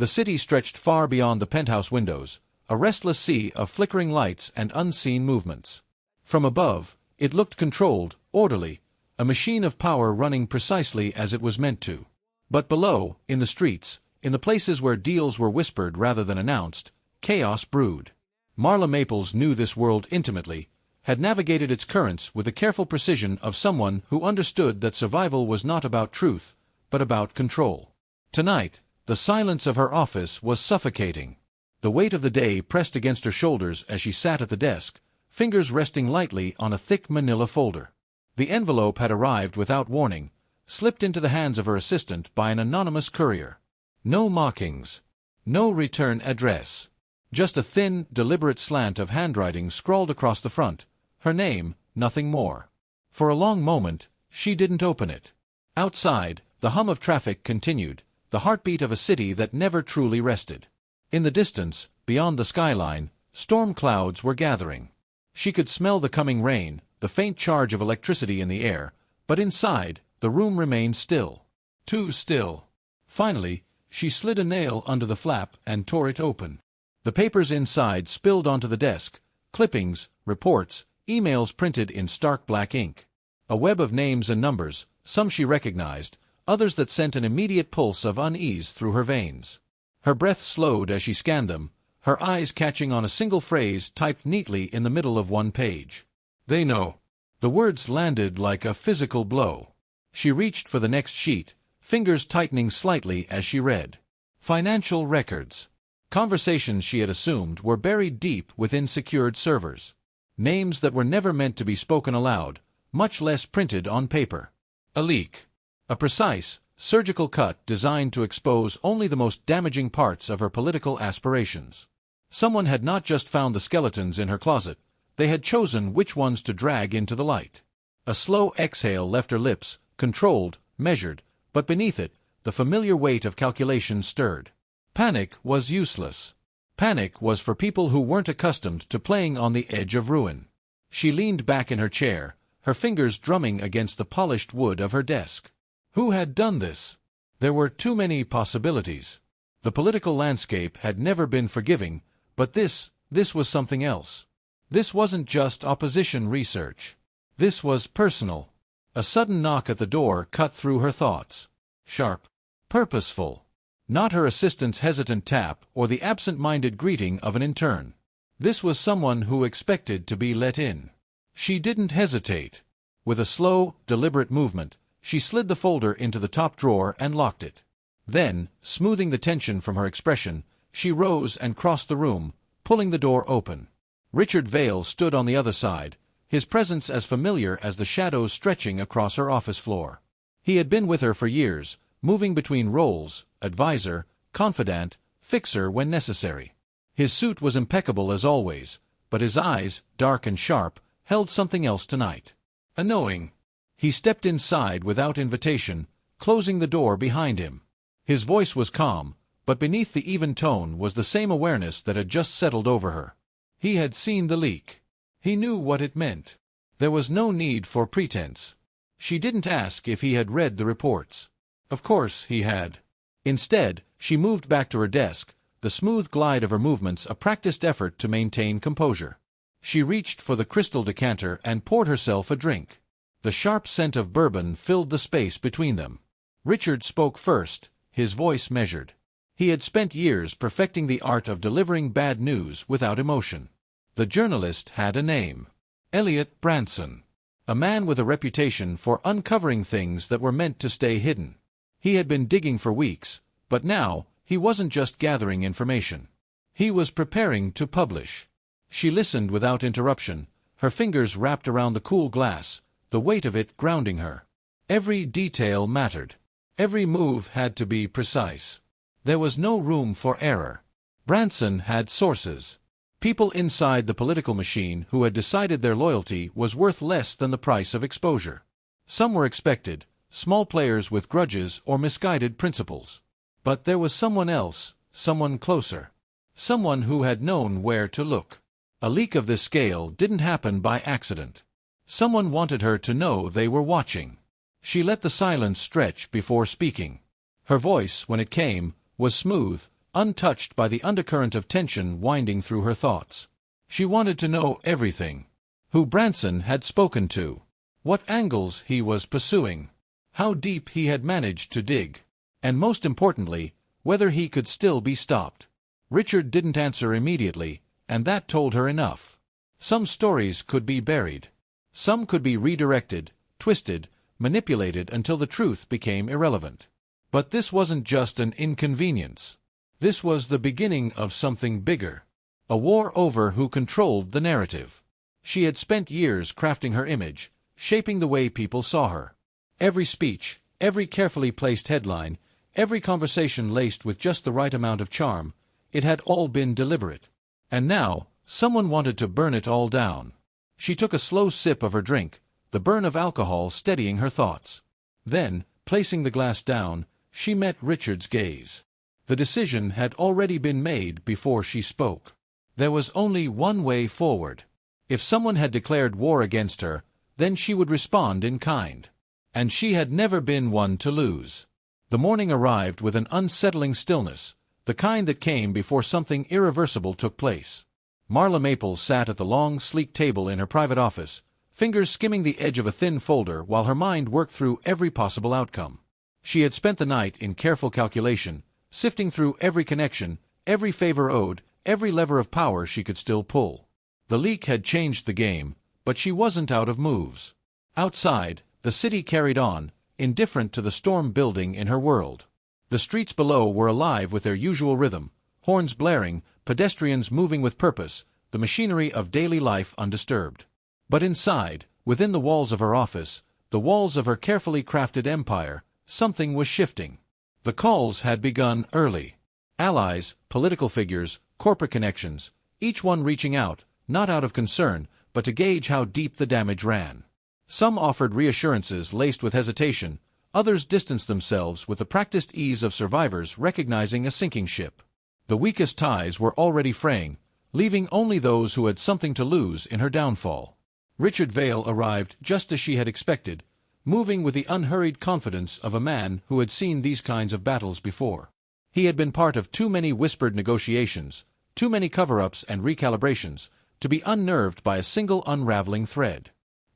The city stretched far beyond the penthouse windows, a restless sea of flickering lights and unseen movements. From above, it looked controlled, orderly, a machine of power running precisely as it was meant to. But below, in the streets, in the places where deals were whispered rather than announced, chaos brewed. Marla Maples knew this world intimately, had navigated its currents with the careful precision of someone who understood that survival was not about truth, but about control. Tonight, the silence of her office was suffocating. The weight of the day pressed against her shoulders as she sat at the desk, fingers resting lightly on a thick manila folder. The envelope had arrived without warning, slipped into the hands of her assistant by an anonymous courier. No markings. No return address. Just a thin, deliberate slant of handwriting scrawled across the front. Her name, nothing more. For a long moment, she didn't open it. Outside, the hum of traffic continued, the heartbeat of a city that never truly rested. In the distance, beyond the skyline, storm clouds were gathering. She could smell the coming rain, the faint charge of electricity in the air, but inside, the room remained still. Too still. Finally, she slid a nail under the flap and tore it open. The papers inside spilled onto the desk, clippings, reports, emails printed in stark black ink. A web of names and numbers, some she recognized, others that sent an immediate pulse of unease through her veins. Her breath slowed as she scanned them, her eyes catching on a single phrase typed neatly in the middle of one page. "They know." The words landed like a physical blow. She reached for the next sheet, fingers tightening slightly as she read. Financial records. Conversations she had assumed were buried deep within secured servers. Names that were never meant to be spoken aloud, much less printed on paper. A leak. A precise, surgical cut designed to expose only the most damaging parts of her political aspirations. Someone had not just found the skeletons in her closet, they had chosen which ones to drag into the light. A slow exhale left her lips, controlled, measured, but beneath it, the familiar weight of calculation stirred. Panic was useless. Panic was for people who weren't accustomed to playing on the edge of ruin. She leaned back in her chair, her fingers drumming against the polished wood of her desk. Who had done this? There were too many possibilities. The political landscape had never been forgiving, but this was something else. This wasn't just opposition research. This was personal. A sudden knock at the door cut through her thoughts. Sharp. Purposeful. Not her assistant's hesitant tap or the absent-minded greeting of an intern. This was someone who expected to be let in. She didn't hesitate. With a slow, deliberate movement, she slid the folder into the top drawer and locked it. Then, smoothing the tension from her expression, she rose and crossed the room, pulling the door open. Richard Vale stood on the other side, his presence as familiar as the shadows stretching across her office floor. He had been with her for years, moving between roles, advisor, confidant, fixer when necessary. His suit was impeccable as always, but his eyes, dark and sharp, held something else tonight. A knowing. He stepped inside without invitation, closing the door behind him. His voice was calm, but beneath the even tone was the same awareness that had just settled over her. He had seen the leak. He knew what it meant. There was no need for pretense. She didn't ask if he had read the reports. Of course he had. Instead, she moved back to her desk, the smooth glide of her movements a practiced effort to maintain composure. She reached for the crystal decanter and poured herself a drink. The sharp scent of bourbon filled the space between them. Richard spoke first, his voice measured. He had spent years perfecting the art of delivering bad news without emotion. The journalist had a name. Elliot Branson. A man with a reputation for uncovering things that were meant to stay hidden. He had been digging for weeks, but now, he wasn't just gathering information. He was preparing to publish. She listened without interruption, her fingers wrapped around the cool glass, the weight of it grounding her. Every detail mattered. Every move had to be precise. There was no room for error. Branson had sources. People inside the political machine who had decided their loyalty was worth less than the price of exposure. Some were expected, small players with grudges or misguided principles. But there was someone else, someone closer. Someone who had known where to look. A leak of this scale didn't happen by accident. Someone wanted her to know they were watching. She let the silence stretch before speaking. Her voice, when it came, was smooth, untouched by the undercurrent of tension winding through her thoughts. She wanted to know everything. Who Branson had spoken to. What angles he was pursuing. How deep he had managed to dig. And most importantly, whether he could still be stopped. Richard didn't answer immediately, and that told her enough. Some stories could be buried. Some could be redirected, twisted, manipulated until the truth became irrelevant. But this wasn't just an inconvenience. This was the beginning of something bigger. A war over who controlled the narrative. She had spent years crafting her image, shaping the way people saw her. Every speech, every carefully placed headline, every conversation laced with just the right amount of charm, it had all been deliberate. And now, someone wanted to burn it all down. She took a slow sip of her drink, the burn of alcohol steadying her thoughts. Then, placing the glass down, she met Richard's gaze. The decision had already been made before she spoke. There was only one way forward. If someone had declared war against her, then she would respond in kind. And she had never been one to lose. The morning arrived with an unsettling stillness, the kind that came before something irreversible took place. Marla Maples sat at the long, sleek table in her private office, fingers skimming the edge of a thin folder while her mind worked through every possible outcome. She had spent the night in careful calculation, sifting through every connection, every favor owed, every lever of power she could still pull. The leak had changed the game, but she wasn't out of moves. Outside, the city carried on, indifferent to the storm building in her world. The streets below were alive with their usual rhythm, horns blaring, pedestrians moving with purpose, the machinery of daily life undisturbed. But inside, within the walls of her office, the walls of her carefully crafted empire, something was shifting. The calls had begun early. Allies, political figures, corporate connections, each one reaching out, not out of concern, but to gauge how deep the damage ran. Some offered reassurances laced with hesitation, others distanced themselves with the practiced ease of survivors recognizing a sinking ship. The weakest ties were already fraying, leaving only those who had something to lose in her downfall. Richard Vale arrived just as she had expected, moving with the unhurried confidence of a man who had seen these kinds of battles before. He had been part of too many whispered negotiations, too many cover-ups and recalibrations, to be unnerved by a single unraveling thread.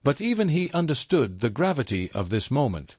But even he understood the gravity of this moment.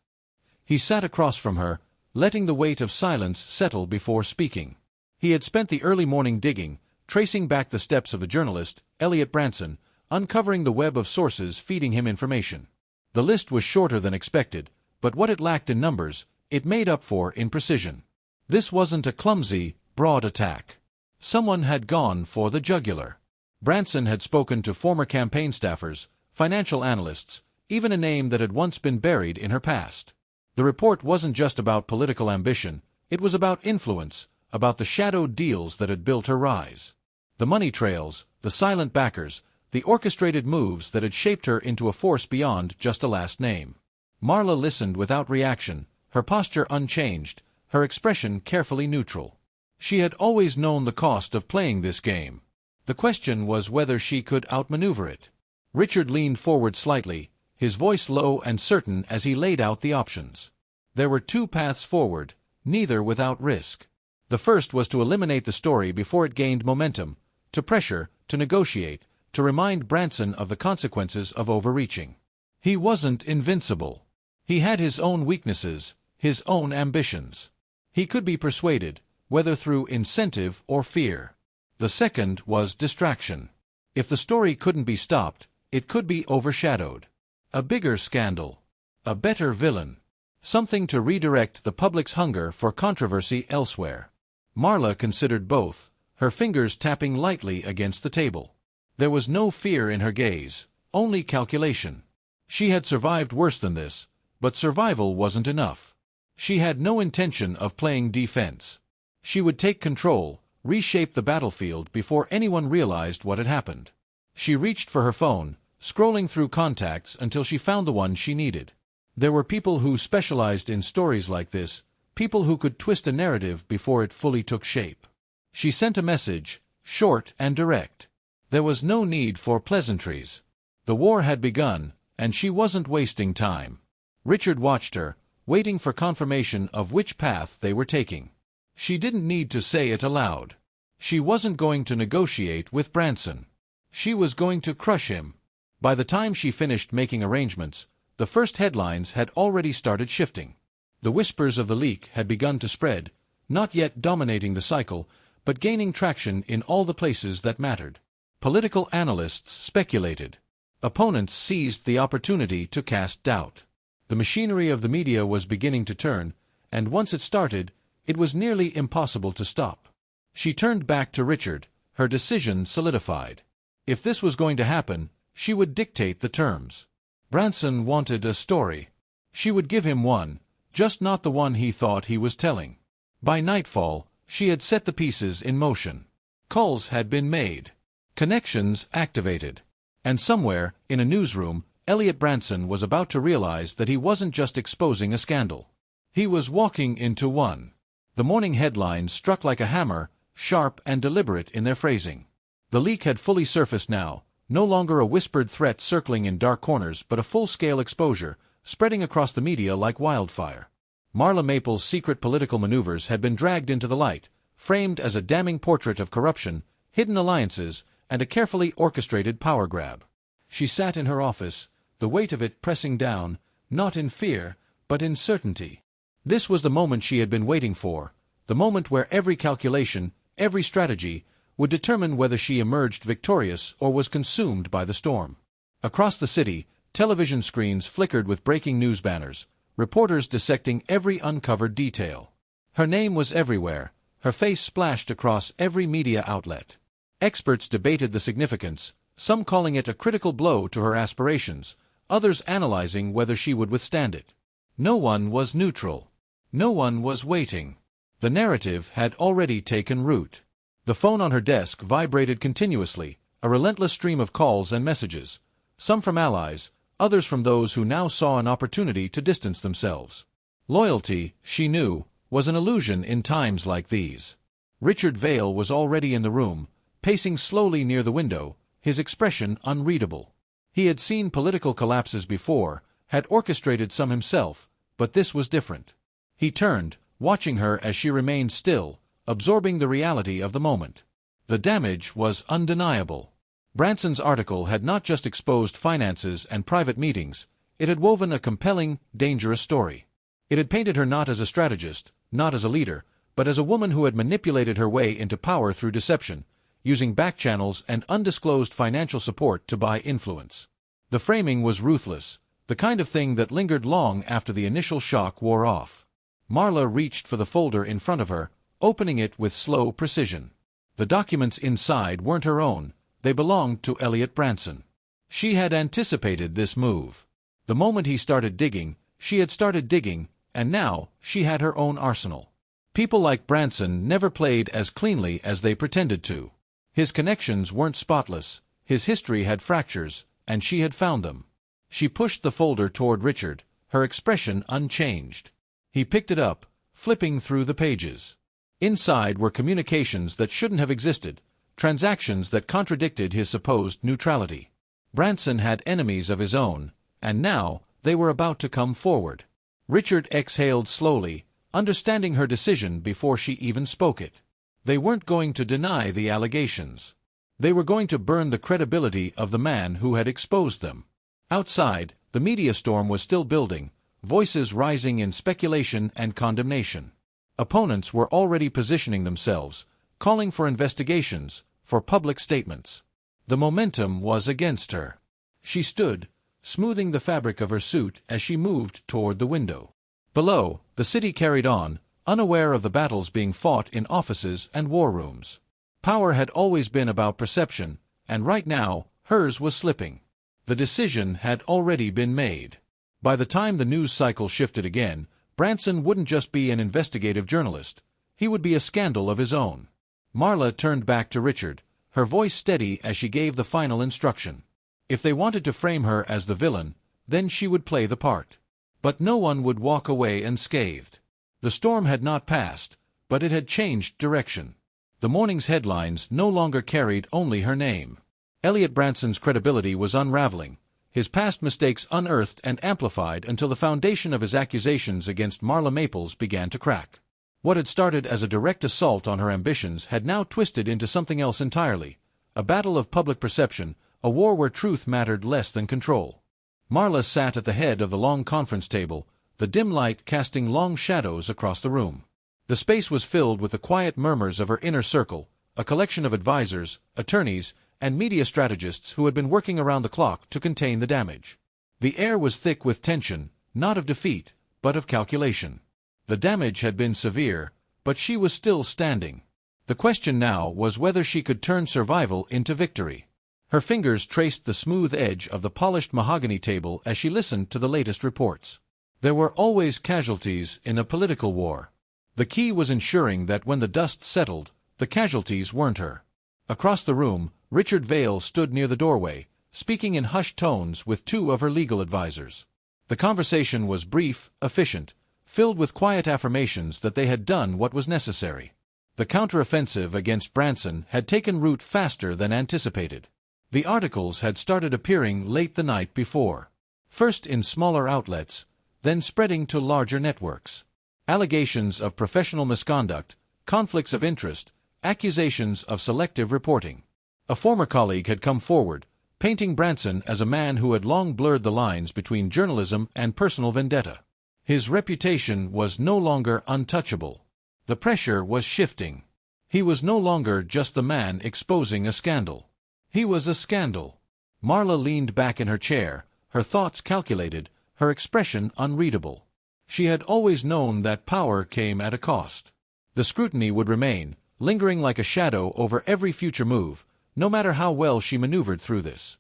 He sat across from her, letting the weight of silence settle before speaking. He had spent the early morning digging, tracing back the steps of the journalist, Elliot Branson, uncovering the web of sources feeding him information. The list was shorter than expected, but what it lacked in numbers, it made up for in precision. This wasn't a clumsy, broad attack. Someone had gone for the jugular. Branson had spoken to former campaign staffers, financial analysts, even a name that had once been buried in her past. The report wasn't just about political ambition, it was about influence, about the shadowed deals that had built her rise. The money trails, the silent backers, the orchestrated moves that had shaped her into a force beyond just a last name. Marla listened without reaction, her posture unchanged, her expression carefully neutral. She had always known the cost of playing this game. The question was whether she could outmaneuver it. Richard leaned forward slightly, his voice low and certain as he laid out the options. There were two paths forward, neither without risk. The first was to eliminate the story before it gained momentum, to pressure, to negotiate, to remind Branson of the consequences of overreaching. He wasn't invincible. He had his own weaknesses, his own ambitions. He could be persuaded, whether through incentive or fear. The second was distraction. If the story couldn't be stopped, it could be overshadowed. A bigger scandal. A better villain. Something to redirect the public's hunger for controversy elsewhere. Marla considered both, her fingers tapping lightly against the table. There was no fear in her gaze, only calculation. She had survived worse than this, but survival wasn't enough. She had no intention of playing defense. She would take control, reshape the battlefield before anyone realized what had happened. She reached for her phone, scrolling through contacts until she found the one she needed. There were people who specialized in stories like this, people who could twist a narrative before it fully took shape. She sent a message, short and direct. There was no need for pleasantries. The war had begun, and she wasn't wasting time. Richard watched her, waiting for confirmation of which path they were taking. She didn't need to say it aloud. She wasn't going to negotiate with Branson. She was going to crush him. By the time she finished making arrangements, the first headlines had already started shifting. The whispers of the leak had begun to spread, not yet dominating the cycle, but gaining traction in all the places that mattered. Political analysts speculated. Opponents seized the opportunity to cast doubt. The machinery of the media was beginning to turn, and once it started, it was nearly impossible to stop. She turned back to Richard, her decision solidified. If this was going to happen, she would dictate the terms. Branson wanted a story. She would give him one, just not the one he thought he was telling. By nightfall, she had set the pieces in motion. Calls had been made. Connections activated. And somewhere, in a newsroom, Elliot Branson was about to realize that he wasn't just exposing a scandal. He was walking into one. The morning headlines struck like a hammer, sharp and deliberate in their phrasing. The leak had fully surfaced now, no longer a whispered threat circling in dark corners but a full-scale exposure, spreading across the media like wildfire. Marla Maples' secret political maneuvers had been dragged into the light, framed as a damning portrait of corruption, hidden alliances, and a carefully orchestrated power grab. She sat in her office, the weight of it pressing down, not in fear, but in certainty. This was the moment she had been waiting for, the moment where every calculation, every strategy, would determine whether she emerged victorious or was consumed by the storm. Across the city, television screens flickered with breaking news banners, reporters dissecting every uncovered detail. Her name was everywhere, her face splashed across every media outlet. Experts debated the significance, some calling it a critical blow to her aspirations, others analyzing whether she would withstand it. No one was neutral. No one was waiting. The narrative had already taken root. The phone on her desk vibrated continuously, a relentless stream of calls and messages, some from allies, others from those who now saw an opportunity to distance themselves. Loyalty, she knew, was an illusion in times like these. Richard Vale was already in the room, pacing slowly near the window, his expression unreadable. He had seen political collapses before, had orchestrated some himself, but this was different. He turned, watching her as she remained still, absorbing the reality of the moment. The damage was undeniable. Branson's article had not just exposed finances and private meetings, it had woven a compelling, dangerous story. It had painted her not as a strategist, not as a leader, but as a woman who had manipulated her way into power through deception, using back channels and undisclosed financial support to buy influence. The framing was ruthless, the kind of thing that lingered long after the initial shock wore off. Marla reached for the folder in front of her, opening it with slow precision. The documents inside weren't her own, they belonged to Elliot Branson. She had anticipated this move. The moment he started digging, she had started digging, and now she had her own arsenal. People like Branson never played as cleanly as they pretended to. His connections weren't spotless, his history had fractures, and she had found them. She pushed the folder toward Richard, her expression unchanged. He picked it up, flipping through the pages. Inside were communications that shouldn't have existed, transactions that contradicted his supposed neutrality. Branson had enemies of his own, and now they were about to come forward. Richard exhaled slowly, understanding her decision before she even spoke it. They weren't going to deny the allegations. They were going to burn the credibility of the man who had exposed them. Outside, the media storm was still building, voices rising in speculation and condemnation. Opponents were already positioning themselves, calling for investigations, for public statements. The momentum was against her. She stood, smoothing the fabric of her suit as she moved toward the window. Below, the city carried on, unaware of the battles being fought in offices and war rooms. Power had always been about perception, and right now, hers was slipping. The decision had already been made. By the time the news cycle shifted again, Branson wouldn't just be an investigative journalist. He would be a scandal of his own. Marla turned back to Richard, her voice steady as she gave the final instruction. If they wanted to frame her as the villain, then she would play the part. But no one would walk away unscathed. The storm had not passed, but it had changed direction. The morning's headlines no longer carried only her name. Elliot Branson's credibility was unraveling, his past mistakes unearthed and amplified until the foundation of his accusations against Marla Maples began to crack. What had started as a direct assault on her ambitions had now twisted into something else entirely, a battle of public perception, a war where truth mattered less than control. Marla sat at the head of the long conference table, the dim light casting long shadows across the room. The space was filled with the quiet murmurs of her inner circle, a collection of advisors, attorneys, and media strategists who had been working around the clock to contain the damage. The air was thick with tension, not of defeat, but of calculation. The damage had been severe, but she was still standing. The question now was whether she could turn survival into victory. Her fingers traced the smooth edge of the polished mahogany table as she listened to the latest reports. There were always casualties in a political war. The key was ensuring that when the dust settled, the casualties weren't her. Across the room, Richard Vale stood near the doorway, speaking in hushed tones with two of her legal advisors. The conversation was brief, efficient, filled with quiet affirmations that they had done what was necessary. The counteroffensive against Branson had taken root faster than anticipated. The articles had started appearing late the night before. First in smaller outlets, then spreading to larger networks. Allegations of professional misconduct, conflicts of interest, accusations of selective reporting. A former colleague had come forward, painting Branson as a man who had long blurred the lines between journalism and personal vendetta. His reputation was no longer untouchable. The pressure was shifting. He was no longer just the man exposing a scandal. He was a scandal. Marla leaned back in her chair, her thoughts calculated, her expression unreadable. She had always known that power came at a cost. The scrutiny would remain, lingering like a shadow over every future move, no matter how well she maneuvered through this.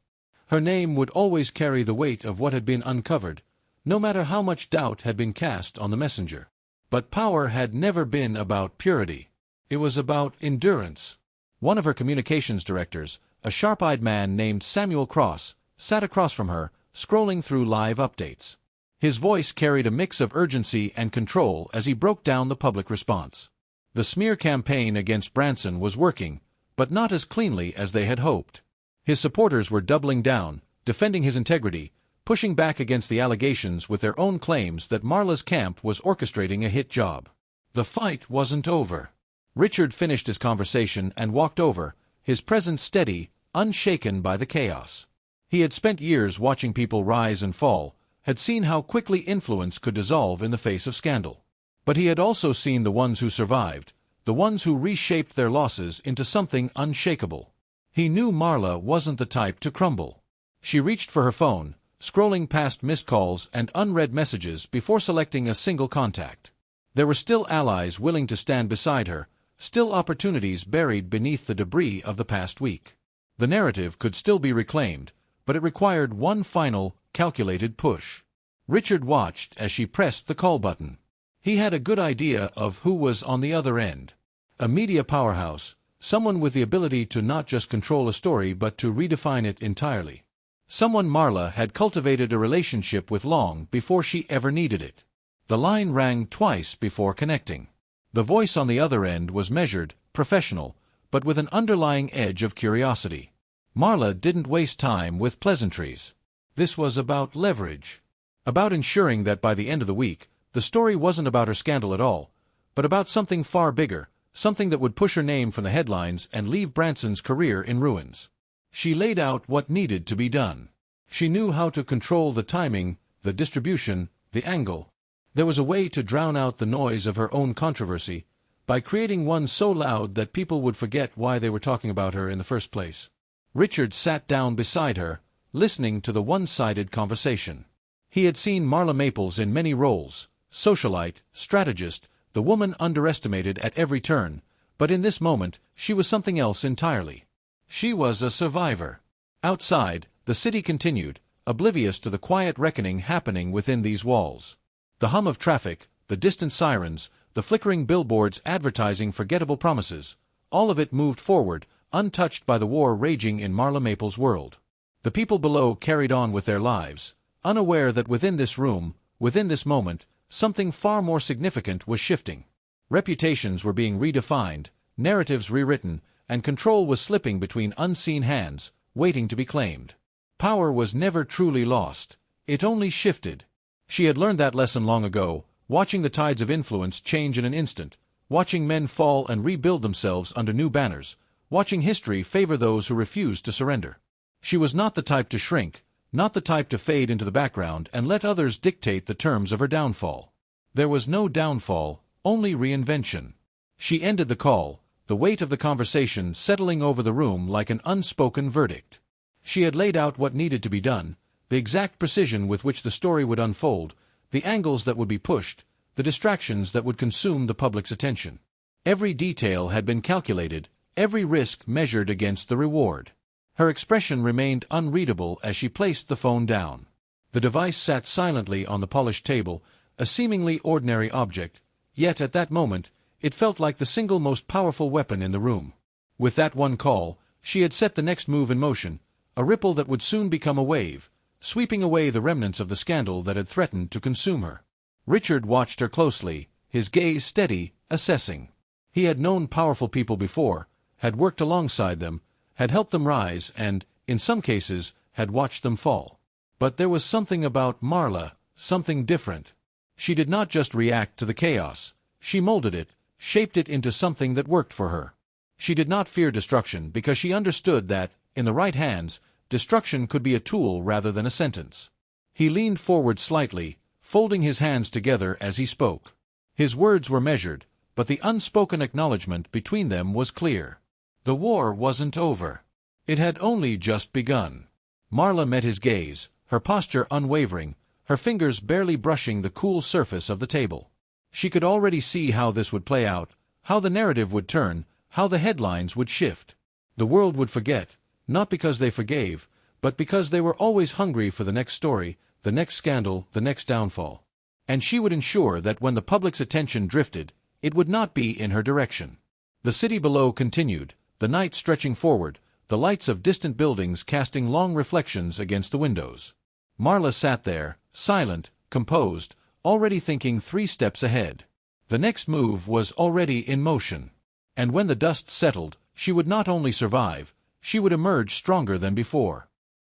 Her name would always carry the weight of what had been uncovered, no matter how much doubt had been cast on the messenger. But power had never been about purity. It was about endurance. One of her communications directors, a sharp-eyed man named Samuel Cross, sat across from her, scrolling through live updates. His voice carried a mix of urgency and control as he broke down the public response. The smear campaign against Branson was working, but not as cleanly as they had hoped. His supporters were doubling down, defending his integrity, pushing back against the allegations with their own claims that Marla's camp was orchestrating a hit job. The fight wasn't over. Richard finished his conversation and walked over, his presence steady, unshaken by the chaos. He had spent years watching people rise and fall, had seen how quickly influence could dissolve in the face of scandal. But he had also seen the ones who survived, the ones who reshaped their losses into something unshakable. He knew Marla wasn't the type to crumble. She reached for her phone, scrolling past missed calls and unread messages before selecting a single contact. There were still allies willing to stand beside her, still opportunities buried beneath the debris of the past week. The narrative could still be reclaimed, but it required one final, calculated push. Richard watched as she pressed the call button. He had a good idea of who was on the other end. A media powerhouse, someone with the ability to not just control a story but to redefine it entirely. Someone Marla had cultivated a relationship with long before she ever needed it. The line rang twice before connecting. The voice on the other end was measured, professional, but with an underlying edge of curiosity. Marla didn't waste time with pleasantries. This was about leverage. About ensuring that by the end of the week, the story wasn't about her scandal at all, but about something far bigger, something that would push her name from the headlines and leave Branson's career in ruins. She laid out what needed to be done. She knew how to control the timing, the distribution, the angle. There was a way to drown out the noise of her own controversy, by creating one so loud that people would forget why they were talking about her in the first place. Richard sat down beside her, listening to the one-sided conversation. He had seen Marla Maples in many roles, socialite, strategist, the woman underestimated at every turn, but in this moment, she was something else entirely. She was a survivor. Outside, the city continued, oblivious to the quiet reckoning happening within these walls. The hum of traffic, the distant sirens, the flickering billboards advertising forgettable promises, all of it moved forward, untouched by the war raging in Marla Maples' world. The people below carried on with their lives, unaware that within this room, within this moment, something far more significant was shifting. Reputations were being redefined, narratives rewritten, and control was slipping between unseen hands, waiting to be claimed. Power was never truly lost. It only shifted. She had learned that lesson long ago, watching the tides of influence change in an instant, watching men fall and rebuild themselves under new banners, watching history favor those who refused to surrender. She was not the type to shrink, not the type to fade into the background and let others dictate the terms of her downfall. There was no downfall, only reinvention. She ended the call, the weight of the conversation settling over the room like an unspoken verdict. She had laid out what needed to be done, the exact precision with which the story would unfold, the angles that would be pushed, the distractions that would consume the public's attention. Every detail had been calculated, every risk measured against the reward. Her expression remained unreadable as she placed the phone down. The device sat silently on the polished table, a seemingly ordinary object, yet at that moment, it felt like the single most powerful weapon in the room. With that one call, she had set the next move in motion, a ripple that would soon become a wave, sweeping away the remnants of the scandal that had threatened to consume her. Richard watched her closely, his gaze steady, assessing. He had known powerful people before, had worked alongside them, had helped them rise and, in some cases, had watched them fall. But there was something about Marla, something different. She did not just react to the chaos. She molded it, shaped it into something that worked for her. She did not fear destruction because she understood that, in the right hands, destruction could be a tool rather than a sentence. He leaned forward slightly, folding his hands together as he spoke. His words were measured, but the unspoken acknowledgement between them was clear. The war wasn't over. It had only just begun. Marla met his gaze, her posture unwavering, her fingers barely brushing the cool surface of the table. She could already see how this would play out, how the narrative would turn, how the headlines would shift. The world would forget, not because they forgave, but because they were always hungry for the next story, the next scandal, the next downfall. And she would ensure that when the public's attention drifted, it would not be in her direction. The city below continued, the night stretching forward, the lights of distant buildings casting long reflections against the windows. Marla sat there, silent, composed, already thinking 3 steps ahead. The next move was already in motion. And when the dust settled, she would not only survive, she would emerge stronger than before.